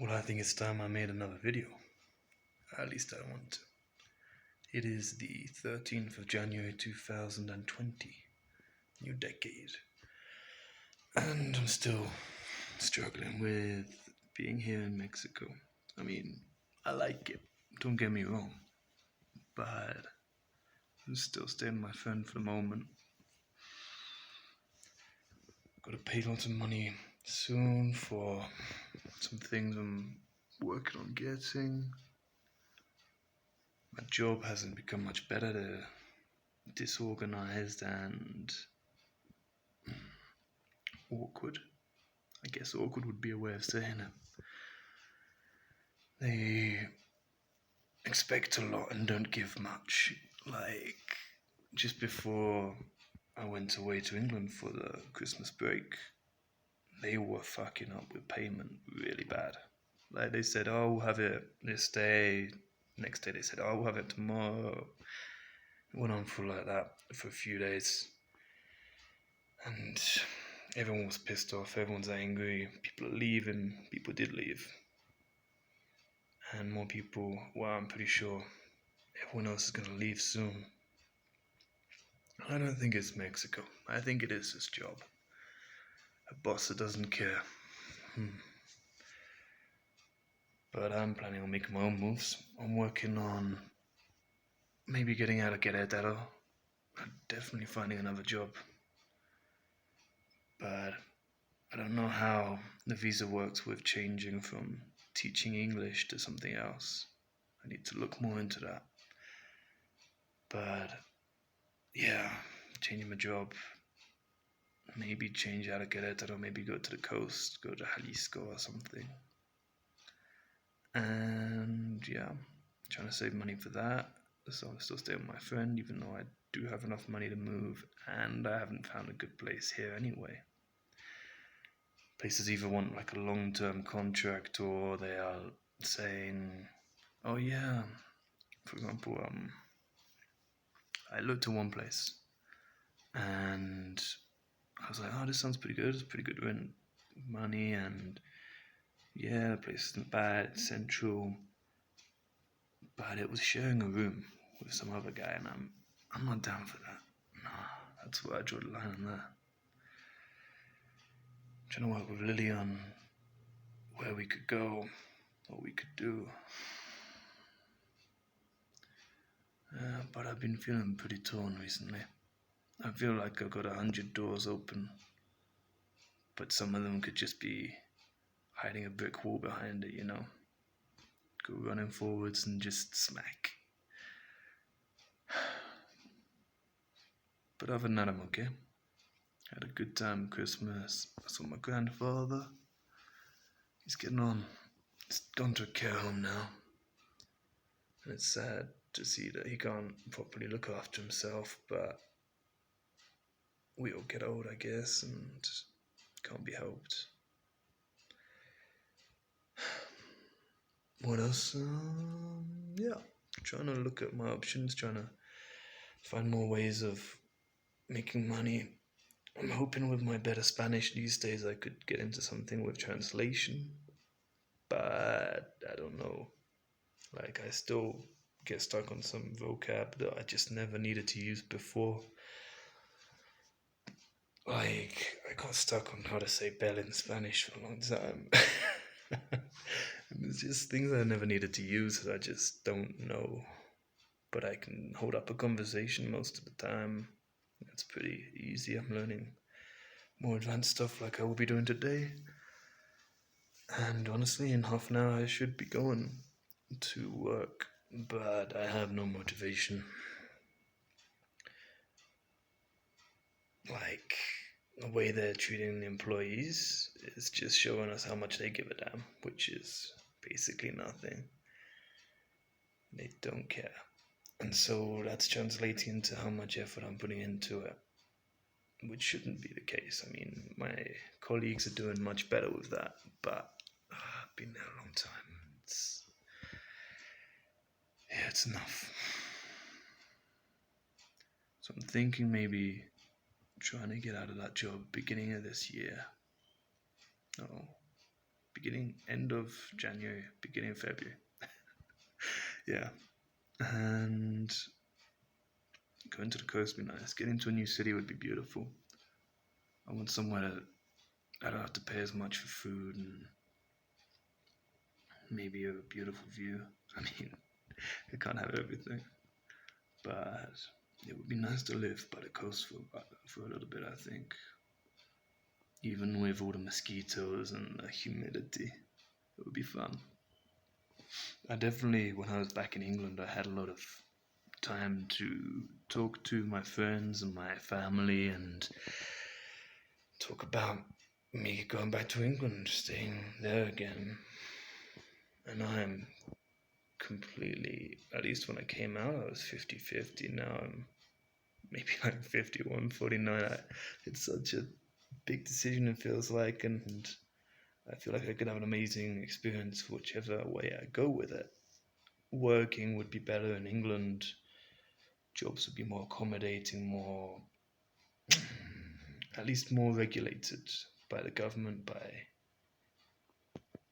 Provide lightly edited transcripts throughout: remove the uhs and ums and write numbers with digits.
Well, I think it's time I made another video. At least I want to. It is the 13th of January 2020, new decade. And I'm still struggling with being here in Mexico. I mean, I like it, don't get me wrong, but I'm still staying with my friend for the moment. Gotta pay lots of money soon for some things I'm working on getting. My job hasn't become much better. They're disorganized and awkward. I guess awkward would be a way of saying it. They expect a lot and don't give much. Like, just before I went away to England for the Christmas break, they were fucking up with payment really bad. Like, they said, oh, we'll have it this day. Next day they said, oh, we'll have it tomorrow. It went on for like that for a few days. And everyone was pissed off, everyone's angry, people are leaving, people did leave. And more people, well, I'm pretty sure everyone else is going to leave soon. I don't think it's Mexico. I think it is his job. A boss that doesn't care. But I'm planning on making my own moves. I'm working on maybe getting out of Querétaro. Definitely finding another job. But I don't know how the visa works with changing from teaching English to something else. I need to look more into that. But yeah, changing my job. Maybe change out of Querétaro, maybe go to the coast, go to Jalisco or something. And yeah, trying to save money for that. So I'm still staying with my friend, even though I do have enough money to move, and I haven't found a good place here anyway. Places either want like a long-term contract, or they are saying, "Oh yeah," for example, I looked at one place, and I was like, "Oh, this sounds pretty good. It's pretty good rent money, and yeah, the place isn't bad. It's central." But it was sharing a room with some other guy, and I'm not down for that. No, that's where I draw the line on that. I'm trying to work with Lily on where we could go, what we could do. But I've been feeling pretty torn recently. I feel like I've got 100 doors open, but some of them could just be hiding a brick wall behind it, you know? Go running forwards and just smack. But other than that, I'm okay. Had a good time Christmas. I saw my grandfather. He's getting on. He's gone to a care home now. And it's sad to see that he can't properly look after himself, but we all get old, I guess, and can't be helped. What else? Yeah, trying to look at my options, trying to find more ways of making money. I'm hoping with my better Spanish these days I could get into something with translation, but I don't know. Like, I still get stuck on some vocab that I just never needed to use before. Like, I got stuck on how to say bell in Spanish for a long time. It's just things I never needed to use that I just don't know. But I can hold up a conversation most of the time. It's pretty easy. I'm learning more advanced stuff like I will be doing today. And honestly, in half an hour I should be going to work, but I have no motivation. Like, the way they're treating the employees is just showing us how much they give a damn, which is basically nothing. They don't care. And so that's translating into how much effort I'm putting into it, which shouldn't be the case. I mean, my colleagues are doing much better with that, but I've been there a long time. It's enough. So I'm thinking maybe trying to get out of that job beginning of this year. No, end of January, beginning of February. Yeah, and going to the coast would be nice. Getting to a new city would be beautiful. I want somewhere that I don't have to pay as much for food and maybe a beautiful view. I mean, I can't have everything, but it would be nice to live by the coast for a little bit, I think. Even with all the mosquitoes and the humidity, it would be fun. I definitely, when I was back in England, I had a lot of time to talk to my friends and my family and talk about me going back to England, staying there again. And I'm completely, at least when I came out, I was 50-50. Now I'm maybe like 51-49. It's such a big decision, it feels like, and I feel like I could have an amazing experience whichever way I go with it. Working would be better in England, jobs would be more accommodating, more, at least more regulated by the government, by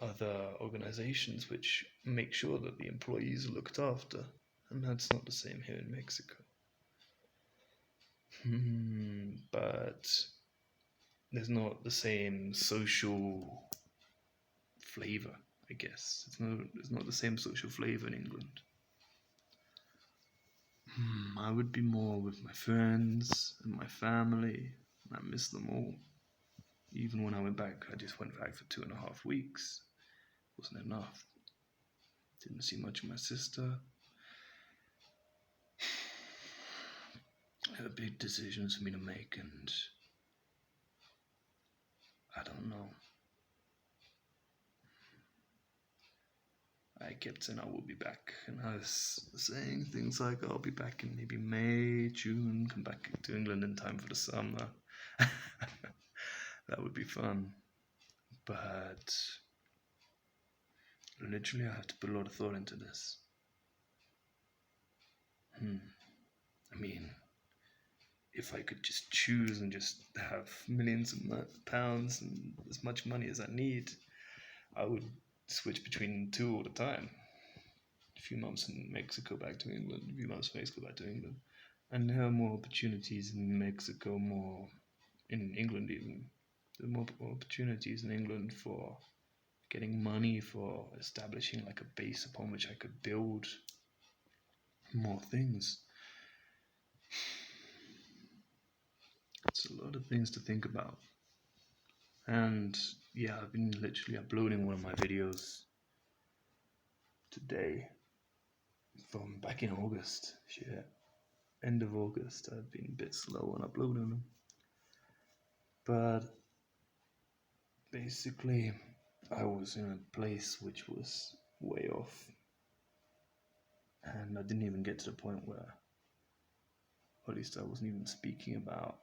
other organizations which make sure that the employees are looked after. And that's not the same here in Mexico. But there's not the same social flavor, I guess. There's not the same social flavor in England. I would be more with my friends and my family. I miss them all. Even when I went back, I just went back for 2.5 weeks. Wasn't enough. Didn't see much of my sister. There were big decisions for me to make, and I don't know. I kept saying I will be back, and I was saying things like I'll be back in maybe May, June, come back to England in time for the summer. That would be fun. But literally, I have to put a lot of thought into this. I mean, if I could just choose and just have millions of pounds and as much money as I need, I would switch between two all the time. A few months in Mexico, back to England. A few months in Mexico, back to England. And there are more opportunities in Mexico, more in England even. There are more opportunities in England for getting money, for establishing like a base upon which I could build more things. It's a lot of things to think about. And yeah, I've been literally uploading one of my videos today from back in August. Shit. End of August. I've been a bit slow on uploading them. But basically, I was in a place which was way off. And I didn't even get to the point where, or at least I wasn't even speaking about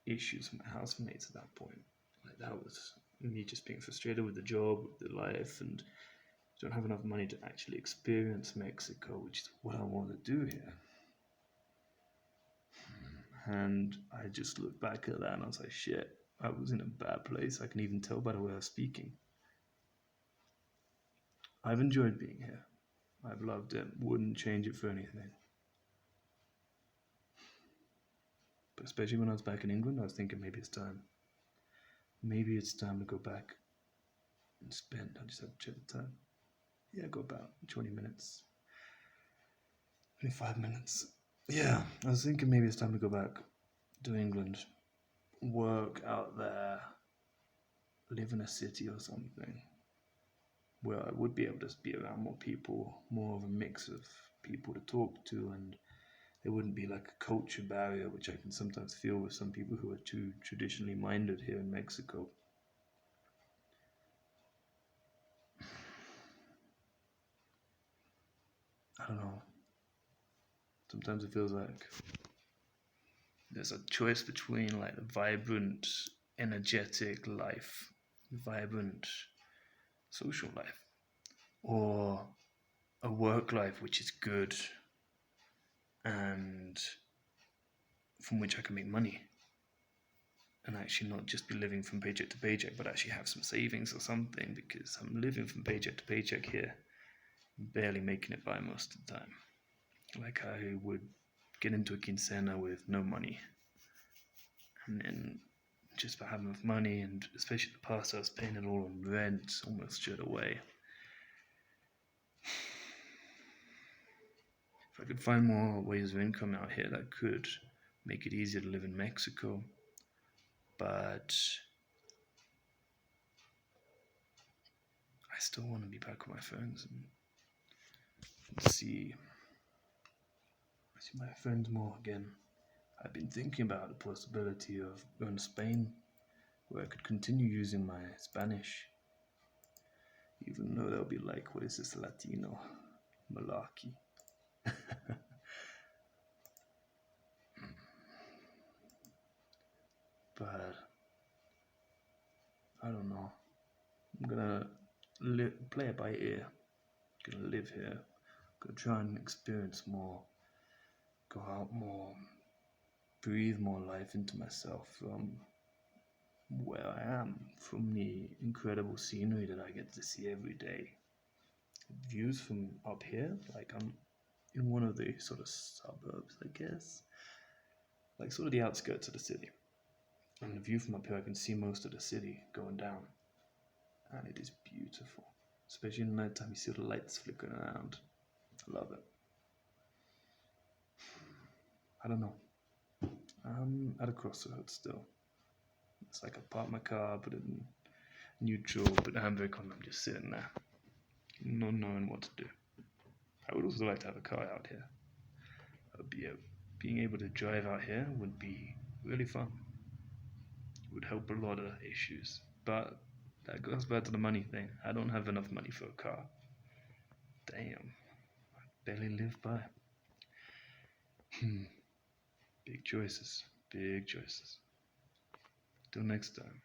issues with my housemates at that point. Like, that was me just being frustrated with the job, with the life, and don't have enough money to actually experience Mexico, which is what I want to do here. And I just looked back at that and I was like, shit, I was in a bad place. I can even tell by the way I was speaking. I've enjoyed being here. I've loved it. Wouldn't change it for anything. But especially when I was back in England, I was thinking maybe it's time. Maybe it's time to go back and spend. I just have to check the time. Yeah, go about 20 minutes. 25 minutes. Yeah, I was thinking maybe it's time to go back to England, work out there, live in a city or something where I would be able to be around more people, more of a mix of people to talk to, and there wouldn't be like a culture barrier, which I can sometimes feel with some people who are too traditionally minded here in Mexico. I don't know. Sometimes it feels like there's a choice between like a vibrant, energetic life, vibrant social life, or a work life which is good and from which I can make money. and actually not just be living from paycheck to paycheck, but actually have some savings or something, because I'm living from paycheck to paycheck here, barely making it by most of the time. Like, I would get into a quinceana with no money, and then just for having enough money, and especially the past, I was paying it all on rent almost straight away. If I could find more ways of income out here, that could make it easier to live in Mexico, but I still want to be back with my friends and see my friends more again. I've been thinking about the possibility of going to Spain, where I could continue using my Spanish, even though they'll be like, what is this Latino malarkey? But I don't know. I'm gonna play it by ear. Gonna live here. Gonna try and experience more. Go out more. Breathe more life into myself from where I am, from the incredible scenery that I get to see every day. Views from up here, like I'm in one of the sort of suburbs, I guess, like sort of the outskirts of the city. And the view from up here, I can see most of the city going down, and it is beautiful. Especially in the night time, you see the lights flickering around. I love it. I don't know. I'm at a crossroads still. It's like I park my car, put it in neutral, put the handbrake on, I'm just sitting there, not knowing what to do. I would also like to have a car out here. Being able to drive out here would be really fun. It would help a lot of issues. But that goes back to the money thing. I don't have enough money for a car. Damn. I barely live by. Big choices. Big choices. Till next time.